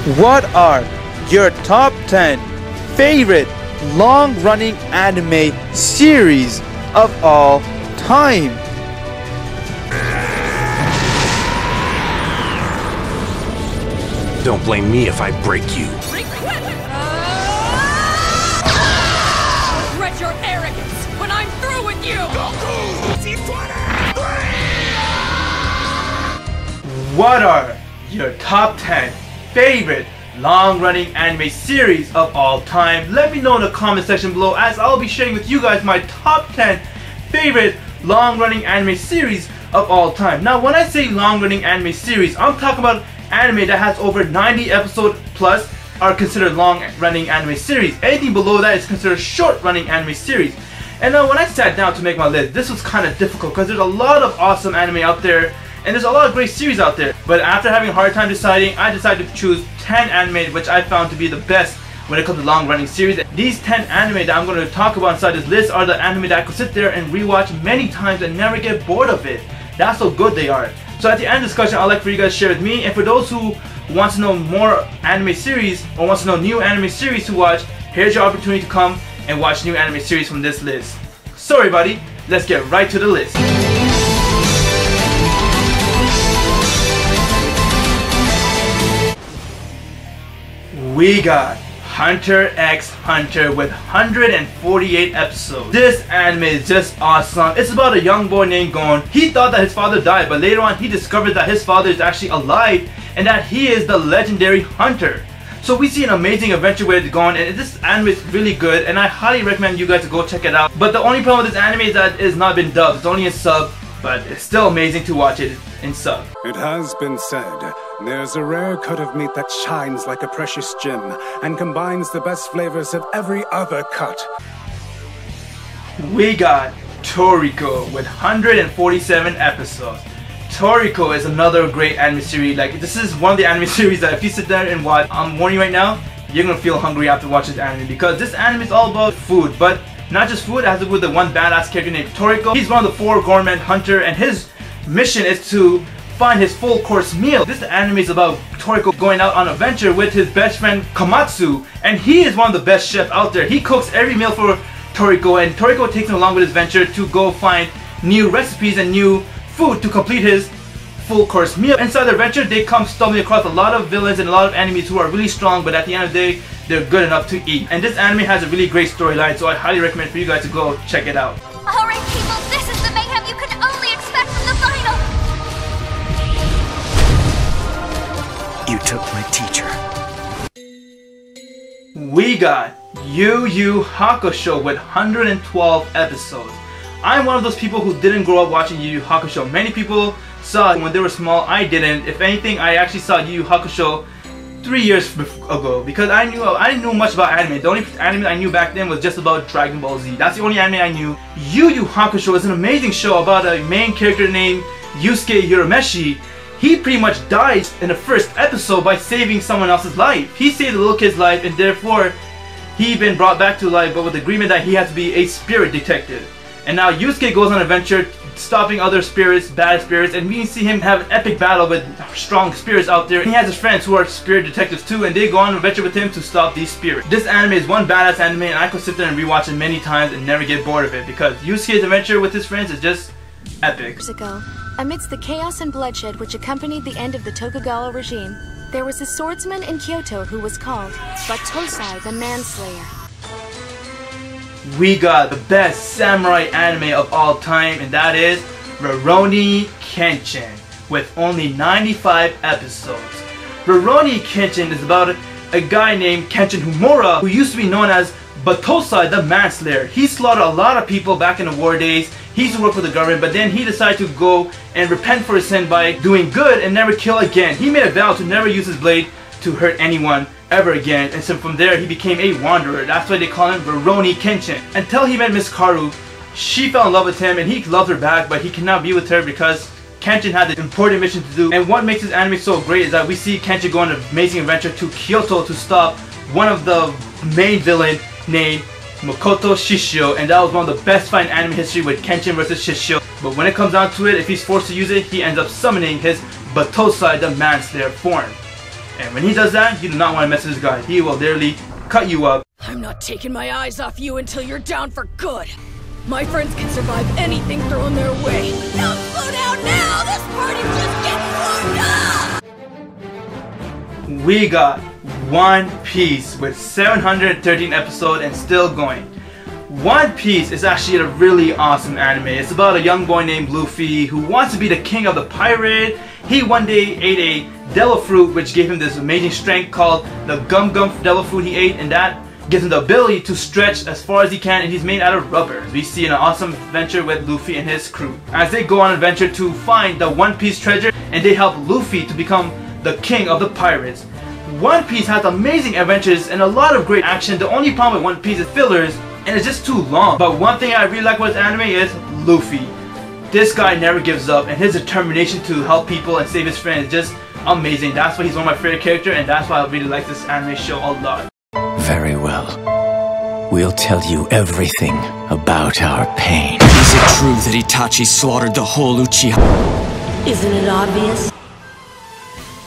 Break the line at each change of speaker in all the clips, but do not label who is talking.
What are your top 10 favorite long-running anime series of all time?
Don't blame me if I break you.
Regret your arrogance when I'm through with you!
What are your top 10 favorite long-running anime series of all time? Let me know in the comment section below, as I'll be sharing with you guys my top 10 favorite long-running anime series of all time. Now when I say long-running anime series, I'm talking about anime that has over 90 episodes plus are considered long-running anime series. Anything below that is considered short-running anime series. And now when I sat down to make my list, this was kind of difficult because there's a lot of awesome anime out there and there's a lot of great series out there. But after having a hard time deciding, I decided to choose 10 anime which I found to be the best when it comes to long-running series. These 10 anime that I'm going to talk about inside this list are the anime that I could sit there and rewatch many times and never get bored of it. That's how good they are. So at the end of the discussion, I'd like for you guys to share with me, and for those who want to know more anime series or wants to know new anime series to watch, here's your opportunity to come and watch new anime series from this list. So everybody, let's get right to the list. We got Hunter x Hunter with 148 episodes. This anime is just awesome. It's about a young boy named Gon. He thought that his father died, but later on he discovered that his father is actually alive and that he is the legendary Hunter. So we see an amazing adventure with Gon, and this anime is really good and I highly recommend you guys to go check it out. But the only problem with this anime is that it's not been dubbed. It's only in sub, but it's still amazing to watch it in sub.
It has been said, there's a rare cut of meat that shines like a precious gem and combines the best flavors of every other cut.
We got Toriko with 147 episodes. Toriko is another great anime series. Like, this is one of the anime series that if you sit there and watch, I'm warning you right now, you're gonna feel hungry after watching this anime, because this anime is all about food, but not just food. It has to do with the one badass character named Toriko. He's one of the 4 gourmet hunter, and his mission is to find his full course meal. This anime is about Toriko going out on an adventure with his best friend Komatsu, and he is one of the best chefs out there. He cooks every meal for Toriko, and Toriko takes him along with his venture to go find new recipes and new food to complete his full course meal. Inside the adventure, they come stumbling across a lot of villains and a lot of enemies who are really strong, but at the end of the day, they're good enough to eat. And this anime has a really great storyline, so I highly recommend for you guys to go check it out.
Alright people, this is the mayhem you can only expect from the final!
You took my teacher.
We got Yu Hakusho with 112 episodes. I'm one of those people who didn't grow up watching Yu Hakusho. Many people saw it when they were small. I didn't. If anything, I actually saw Yu Hakusho 3 years ago, because I didn't know much about anime. The only anime I knew back then was just about Dragon Ball Z. That's the only anime I knew. Yu Hakusho is an amazing show about a main character named Yusuke Urameshi. He pretty much dies in the first episode by saving someone else's life. He saved the little kid's life, and therefore he been brought back to life, but with the agreement that he has to be a spirit detective. And now Yusuke goes on an adventure stopping other spirits, bad spirits, and we see him have an epic battle with strong spirits out there. He has his friends who are spirit detectives too, and they go on an adventure with him to stop these spirits. This anime is one badass anime, and I could sit there and rewatch it many times and never get bored of it, because Yusuke's adventure with his friends is just epic.
Years ago, amidst the chaos and bloodshed which accompanied the end of the Tokugawa regime, there was a swordsman in Kyoto who was called Batosai the Manslayer.
We got the best samurai anime of all time, and that is Rurouni Kenshin with only 95 episodes. Rurouni Kenshin is about a guy named Kenshin Humura, who used to be known as Batosai the Manslayer. He slaughtered a lot of people back in the war days. He used to work for the government, but then he decided to go and repent for his sin by doing good and never kill again. He made a vow to never use his blade to hurt anyone ever again, and so from there he became a wanderer. That's why they call him Rurouni Kenshin. Until he met Miss Karu, she fell in love with him and he loved her back, but he cannot be with her because Kenshin had an important mission to do. And what makes this anime so great is that we see Kenshin go on an amazing adventure to Kyoto to stop one of the main villain named Makoto Shishio, and that was one of the best fight in anime history with Kenshin versus Shishio. But when it comes down to it, if he's forced to use it, he ends up summoning his Batosai the Manslayer form. And when he does that, you do not want to mess with this guy. He will literally cut you up.
I'm not taking my eyes off you until you're down for good. My friends can survive anything thrown their way. Don't slow down now! This party's just getting warmed up!
We got One Piece with 713 episodes and still going. One Piece is actually a really awesome anime. It's about a young boy named Luffy who wants to be the king of the pirate. He one day ate a devil fruit which gave him this amazing strength called the Gum Gum devil fruit he ate, and that gives him the ability to stretch as far as he can, and he's made out of rubber. We see an awesome adventure with Luffy and his crew as they go on an adventure to find the One Piece treasure, and they help Luffy to become the king of the pirates. One Piece has amazing adventures and a lot of great action. The only problem with One Piece is fillers, and it's just too long. But one thing I really like about this anime is Luffy. This guy never gives up, and his determination to help people and save his friends is just amazing. That's why he's one of my favorite characters, and that's why I really like this anime show a lot.
Very well. We'll tell you everything about our pain. Is it true that Itachi slaughtered the whole Uchiha?
Isn't it obvious?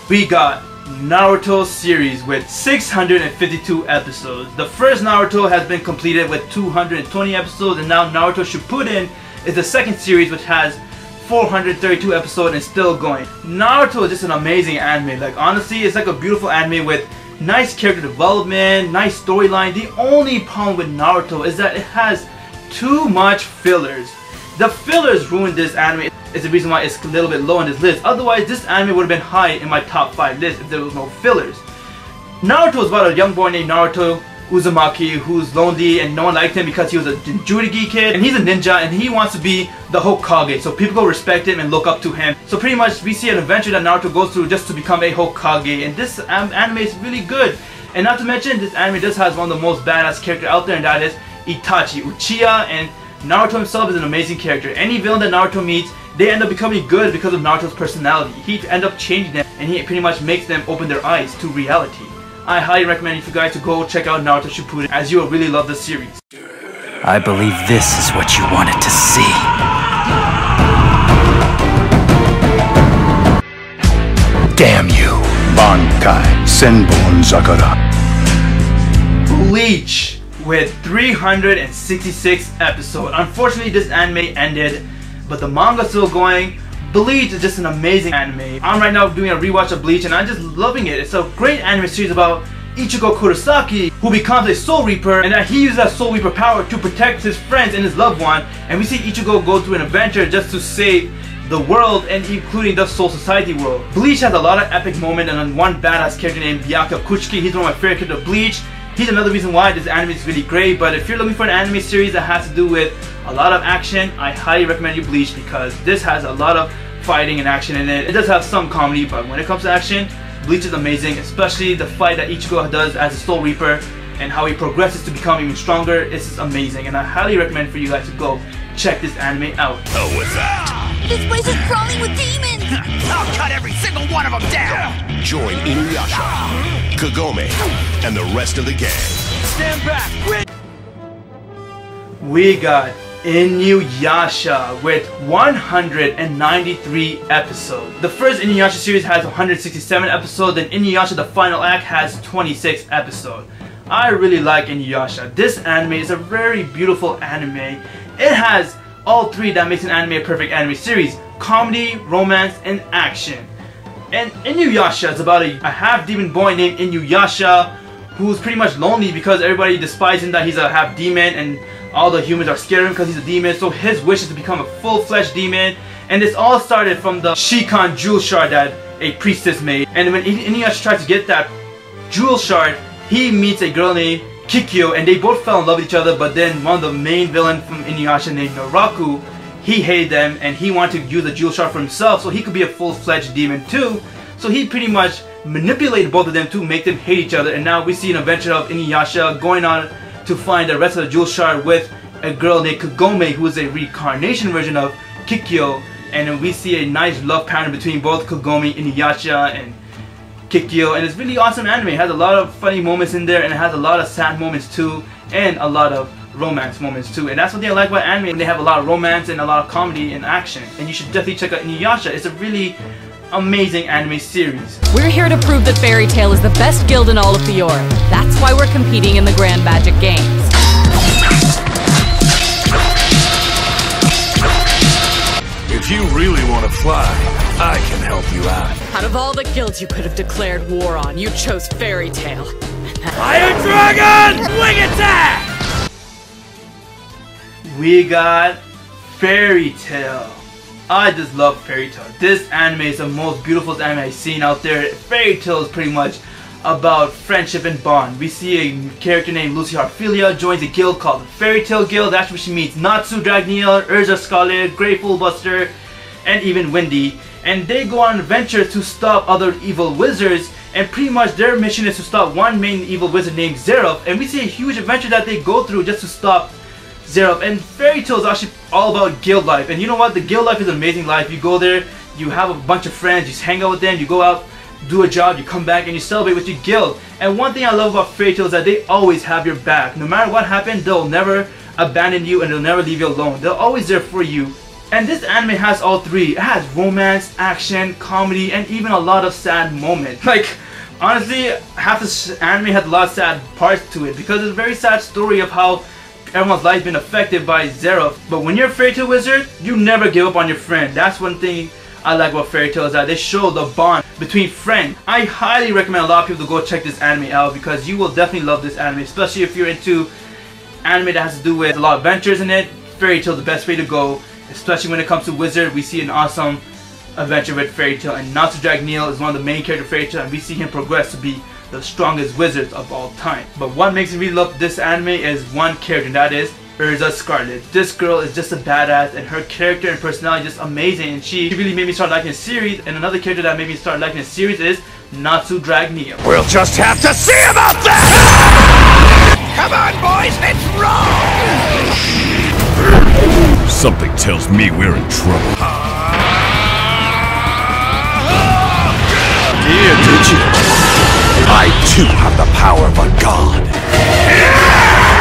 We got Naruto series with 652 episodes. The first Naruto has been completed with 220 episodes, and now Naruto Shippuden is the second series which has 432 episodes and still going. Naruto is just an amazing anime. Like, honestly, it's like a beautiful anime with nice character development, nice storyline. The only problem with Naruto is that it has too much fillers. The fillers ruined this anime. It's the reason why it's a little bit low on this list. Otherwise, this anime would have been high in my top 5 list if there was no fillers. Naruto is about a young boy named Naruto Uzumaki who's lonely and no one liked him because he was a Jinchuriki kid, and he's a ninja and he wants to be the Hokage, so people go respect him and look up to him. So pretty much we see an adventure that Naruto goes through just to become a Hokage, and this anime is really good. And not to mention, this anime just has one of the most badass characters out there, and that is Itachi Uchiha, and Naruto himself is an amazing character. Any villain that Naruto meets, they end up becoming good because of Naruto's personality. He ends up changing them, and he pretty much makes them open their eyes to reality. I highly recommend you guys to go check out Naruto Shippuden, as you will really love this series.
I believe this is what you wanted to see. Damn you. Bankai Senbon Zakara.
Bleach with 366 episodes. Unfortunately, this anime ended, but the manga is still going. Bleach is just an amazing anime. I'm right now doing a rewatch of Bleach and I'm just loving it. It's a great anime series about Ichigo Kurosaki, who becomes a Soul Reaper, and that he uses that Soul Reaper power to protect his friends and his loved one. And we see Ichigo go through an adventure just to save the world, and including the Soul Society world. Bleach has a lot of epic moments, and one badass character named Byakuya Kuchiki, he's one of my favorite characters of Bleach. He's another reason why this anime is really great. But if you're looking for an anime series that has to do with a lot of action, I highly recommend you Bleach, because this has a lot of fighting and action in it. It does have some comedy, but when it comes to action, Bleach is amazing, especially the fight that Ichigo does as a Soul Reaper and how he progresses to become even stronger. It's just amazing, and I highly recommend for you guys to go check this anime out.
Oh, with that.
This place is crawling with demons!
I'll cut every single one of them down. Join Inuyasha, Kagome, and the rest of the gang. Stand back, quit.
We got Inuyasha with 193 episodes. The first Inuyasha series has 167 episodes, and Inuyasha the final act has 26 episodes. I really like Inuyasha. This anime is a very beautiful anime. It has all three that makes an anime a perfect anime series: comedy, romance, and action. And Inuyasha is about a half-demon boy named Inuyasha who's pretty much lonely because everybody despises him that he's a half-demon, and all the humans are scared of him because he's a demon. So his wish is to become a full-fledged demon. And this all started from the Shikan jewel shard that a priestess made. And when Inuyasha tries to get that jewel shard, he meets a girl named Kikyo, and they both fell in love with each other. But then one of the main villains from Inuyasha named Naraku, he hated them and he wanted to use the jewel shard for himself so he could be a full-fledged demon too. So he pretty much manipulated both of them to make them hate each other. And now we see an adventure of Inuyasha going on to find the rest of the jewel shard with a girl named Kagome, who is a reincarnation version of Kikyo. And we see a nice love pattern between both Kagome, Inuyasha, and Kikyo. And it's really awesome anime. It has a lot of funny moments in there, and it has a lot of sad moments too, and a lot of romance moments too. And that's what I like about anime. They have a lot of romance and a lot of comedy and action. And you should definitely check out Inuyasha. It's a really amazing anime series.
We're here to prove that Fairy Tail is the best guild in all of Fiora. That's why we're competing in the Grand Magic Games.
If you really want to fly, I can help you out.
Out of all the guilds you could have declared war on, you chose Fairy Tail.
Fire Dragon! Wing attack!
We got Fairy Tail. I just love Fairy Tail. This anime is the most beautiful anime I've seen out there. Fairy Tail is pretty much about friendship and bond. We see a character named Lucy Harphilia joins a guild called the Fairy Tail Guild. That's where she meets Natsu Dragneel, Urza Scarlet, Grateful Buster, and even Windy. And they go on adventures to stop other evil wizards. And pretty much their mission is to stop one main evil wizard named Zerov. And we see a huge adventure that they go through just to stop Zerov. And Fairy Tail is actually all about guild life. And you know what? The guild life is an amazing life. You go there, you have a bunch of friends, you hang out with them, you go out, do a job, you come back and you celebrate with your guild. And one thing I love about Fairy Tail is that they always have your back. No matter what happens, they'll never abandon you and they'll never leave you alone. They're always there for you. And this anime has all three. It has romance, action, comedy, and even a lot of sad moments. Like, honestly, half this anime has a lot of sad parts to it because it's a very sad story of how everyone's life been affected by Zerov. But when you're a Fairy Tail wizard, you never give up on your friend. That's one thing I like about Fairy Tail, is that they show the bond between friends. I highly recommend a lot of people to go check this anime out because you will definitely love this anime, especially if you're into anime that has to do with a lot of adventures in it. Fairy Tail is the best way to go, especially when it comes to wizard. We see an awesome adventure with Fairy Tail, and Natsu Dragneel is one of the main characters of Fairy Tail, and we see him progress to be the strongest wizard of all time. But what makes me really love this anime is one character, and that is Urza Scarlet. This girl is just a badass, and her character and personality is just amazing, and she really made me start liking the series. And another character that made me start liking the series is Natsu Dragneel.
We'll just have to see about that! Come on, boys, let's roll! Something tells me we're in trouble. Dear Tucci, I too have the power of a god.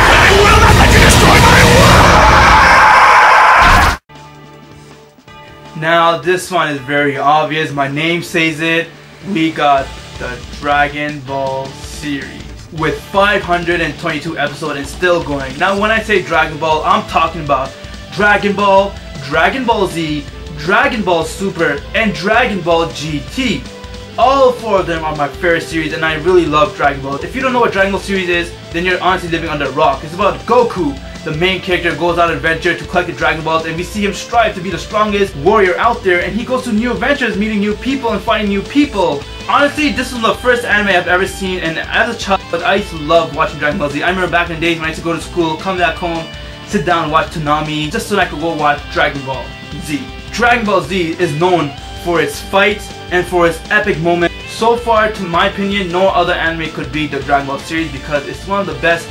I will not let you destroy my world!
Now this one is very obvious. My name says it. We got the Dragon Ball series with 522 episodes and still going. Now when I say Dragon Ball, I'm talking about Dragon Ball, Dragon Ball Z, Dragon Ball Super, and Dragon Ball GT. All four of them are my favorite series, and I really love Dragon Ball. If you don't know what Dragon Ball series is, then you're honestly living under a rock. It's about Goku. The main character goes on an adventure to collect the Dragon Balls, and we see him strive to be the strongest warrior out there, and he goes to new adventures, meeting new people and fighting new people. Honestly, this was the first anime I've ever seen, and as a child, I used to love watching Dragon Ball Z. I remember back in the days when I used to go to school, come back home, sit down and watch Toonami, just so that I could go watch Dragon Ball Z. Dragon Ball Z is known for its fights and for its epic moments. So far, to my opinion, no other anime could beat the Dragon Ball series because it's one of the best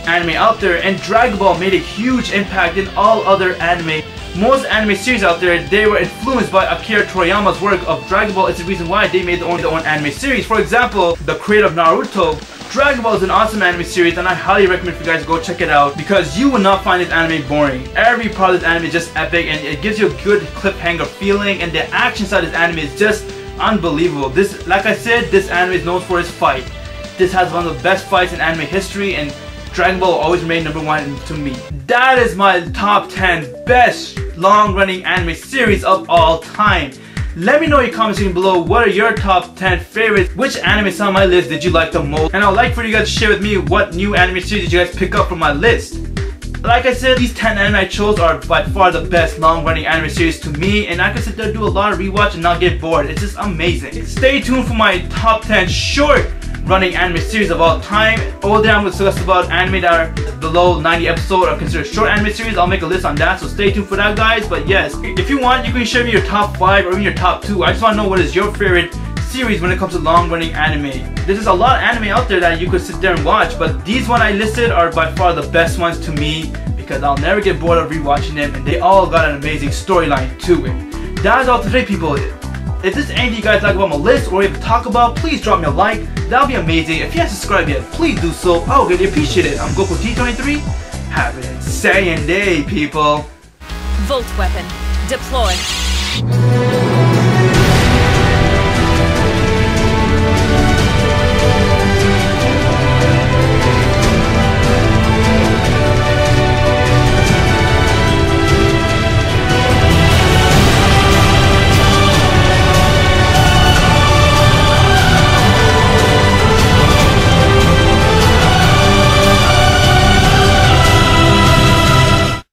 anime out there, and Dragon Ball made a huge impact in all other anime. Most anime series out there, they were influenced by Akira Toriyama's work of Dragon Ball. It's the reason why they made their own anime series. For example, the creator of Naruto, Dragon Ball is an awesome anime series, and I highly recommend for you guys to go check it out because you will not find this anime boring. Every part of this anime is just epic, and it gives you a good cliffhanger feeling, and the action side of this anime is just unbelievable. This, like I said, this anime is known for its fight. This has one of the best fights in anime history, and Dragon Ball will always remain #1 to me. That is my top 10 best long-running anime series of all time. Let me know in your comment section below, what are your top 10 favorites? Which animes on my list did you like the most? And I would like for you guys to share with me what new anime series did you guys pick up from my list. Like I said, these 10 anime I chose are by far the best long-running anime series to me, and I can sit there and do a lot of rewatch and not get bored. It's just amazing. Stay tuned for my top 10 short-running anime series of all time. Over there I'm going to discuss about anime that are below 90 episodes or considered short anime series. I'll make a list on that, so stay tuned for that, guys. But yes, if you want, you can share me your top 5 or even your top 2. I just want to know what is your favorite series when it comes to long-running anime. There's a lot of anime out there that you could sit there and watch, but these ones I listed are by far the best ones to me because I'll never get bored of rewatching them, and they all got an amazing storyline to it. That is all today, people. If there's anything you guys like about my list or you have to talk about, please drop me a like. That would be amazing. If you haven't subscribed yet, please do so. I would really appreciate it. I'm Goku T23. Have an insane day, people.
Volt weapon. Deploy.